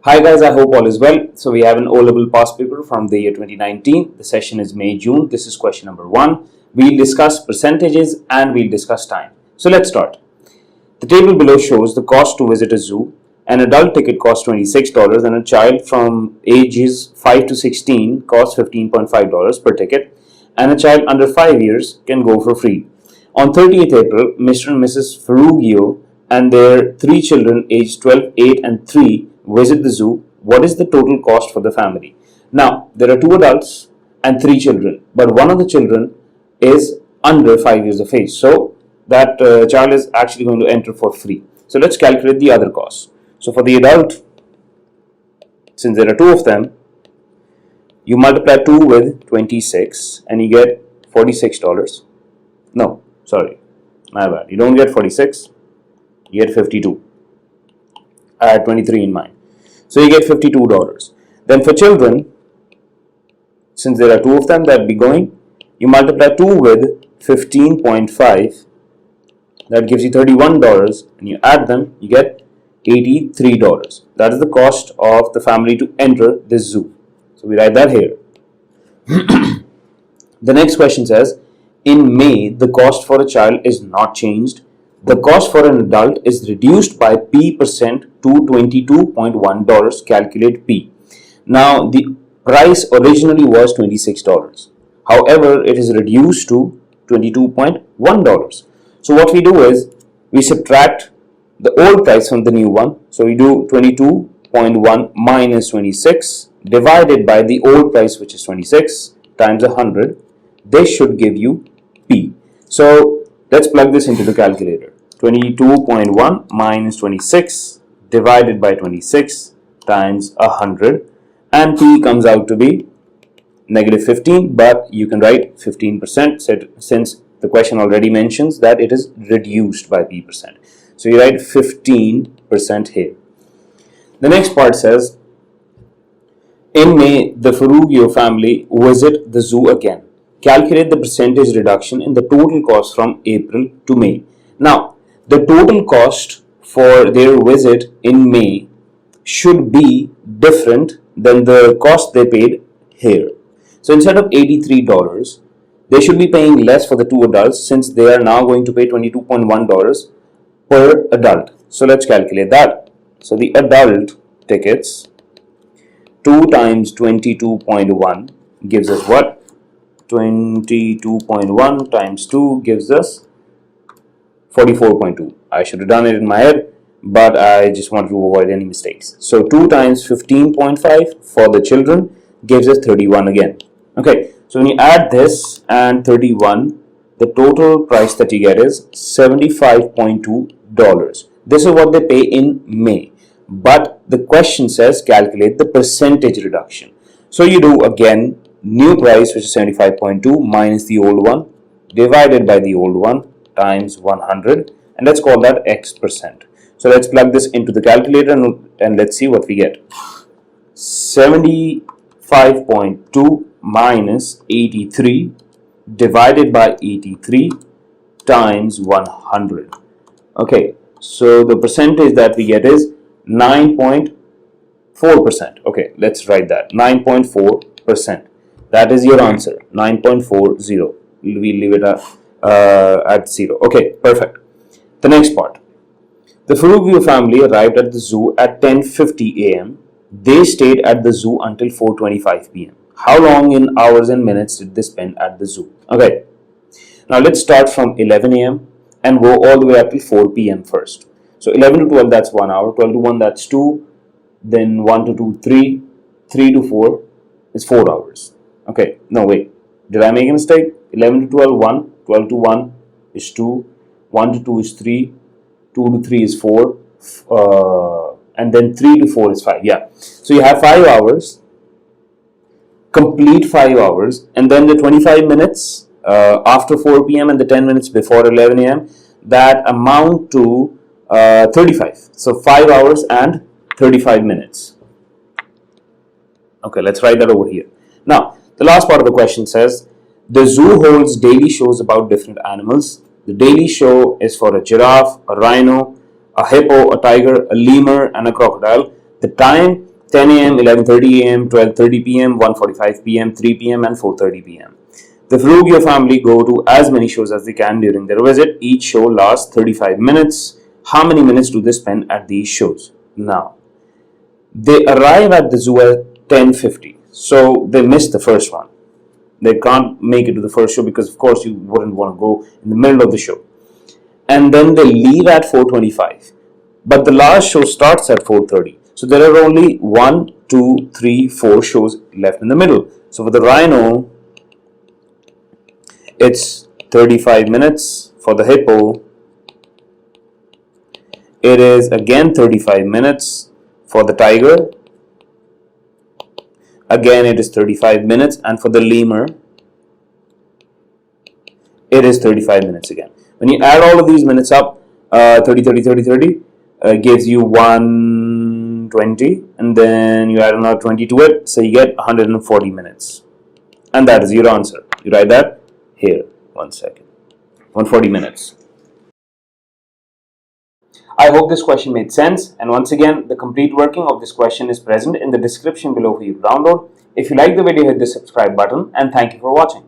Hi guys, I hope all is well. So we have an O-level past paper from the year 2019. The session is May-June. This is question number 1. We'll discuss percentages and we'll discuss time. So let's start. The table below shows the cost to visit a zoo. An adult ticket costs $26 and a child from ages 5 to 16 costs $15.5 per ticket, and a child under 5 years can go for free. On 30th April, Mr. and Mrs. Ferruggio and their 3 children aged 12, 8 and 3 visit the zoo. What is the total cost for the family? Now, there are 2 adults and 3 children, but one of the children is under 5 years of age. So, that child is actually going to enter for free. So, let's calculate the other costs. So, for the adult, since there are 2 of them, you multiply 2 with 26 and you get $46. No, sorry, my bad. You don't get 46, you get 52. I had 23 in mind. So you get $52. Then for children, since there are 2 of them that will be going, you multiply 2 with 15.5, that gives you $31, and you add them, you get $83. That is the cost of the family to enter this zoo. So we write that here. The next question says, in May, the cost for a child is not changed. The cost for an adult is reduced by P% to $22.1. Calculate P. Now, the price originally was $26. However, it is reduced to $22.1. So, what we do is, we subtract the old price from the new one. So, we do 22.1 minus 26 divided by the old price, which is 26, times 100. This should give you P. So, let's plug this into the calculator. 22.1 minus 26 divided by 26 times 100, and P comes out to be negative 15, but you can write 15% since the question already mentions that it is reduced by P%. So you write 15% here. The next part says, in May, the Ferruggio family visit the zoo again. Calculate the percentage reduction in the total cost from April to May. Now, the total cost for their visit in May should be different than the cost they paid here. So instead of $83, they should be paying less for the 2 adults, since they are now going to pay $22.1 per adult. So let's calculate that. So the adult tickets, 2 times 22.1 gives us what? 22.1 times 2 gives us 44.2. I should have done it in my head, but I just wanted to avoid any mistakes. So 2 times 15.5 for the children gives us 31 again. Okay, so when you add this and 31, the total price that you get is $75.2. This is what they pay in May. But the question says calculate the percentage reduction. So you do again new price, which is 75.2 minus the old one divided by the old one times 100, and let's call that X%. So let's plug this into the calculator and let's see what we get. 75.2 minus 83 divided by 83 times 100. Okay, so the percentage that we get is 9.4%. Okay, let's write that, 9.4%. That is your answer, 9.40. We'll leave it at 0. Okay, perfect. The next part. The Ferruggio family arrived at the zoo at 10:50 a.m. They stayed at the zoo until 4:25 p.m. How long in hours and minutes did they spend at the zoo? Okay, now let's start from 11 a.m. and go all the way up to 4 p.m. first. So 11 to 12, that's 1 hour. 12 to 1, that's 2. Then 1 to 2, 3. 3 to 4 is 4 hours. Okay, no, wait. Did I make a mistake? 11 to 12, 1. 12 to 1 is 2. 1 to 2 is 3. 2 to 3 is 4. And then 3 to 4 is 5. Yeah. So you have 5 hours. Complete 5 hours. And then the 25 minutes after 4 p.m. and the 10 minutes before 11 a.m. that amount to 35. So 5 hours and 35 minutes. Okay, let's write that over here. Now, the last part of the question says, the zoo holds daily shows about different animals. The daily show is for a giraffe, a rhino, a hippo, a tiger, a lemur, and a crocodile. The time 10 a.m., 11:30 a.m., 12:30 p.m., 1:45 p.m., 3 p.m., and 4:30 p.m. The Frugio family go to as many shows as they can during their visit. Each show lasts 35 minutes. How many minutes do they spend at these shows? Now, they arrive at the zoo at 10:50, so they missed the first one. They can't make it to the first show because, of course, you wouldn't want to go in the middle of the show. And then they leave at 4:25. But the last show starts at 4:30. So there are only 1, 2, 3, 4 shows left in the middle. So for the rhino, it's 35 minutes. For the hippo, it is again 35 minutes. For the tiger, again it is 35 minutes. And for the lemur, it is 35 minutes again. When you add all of these minutes up, 30, 30, 30, 30, gives you 120, and then you add another 20 to it, so you get 140 minutes. And that is your answer. You write that here. 1 second. 140 minutes. I hope this question made sense, and once again, the complete working of this question is present in the description below for you to download. If you like the video, hit the subscribe button, and thank you for watching.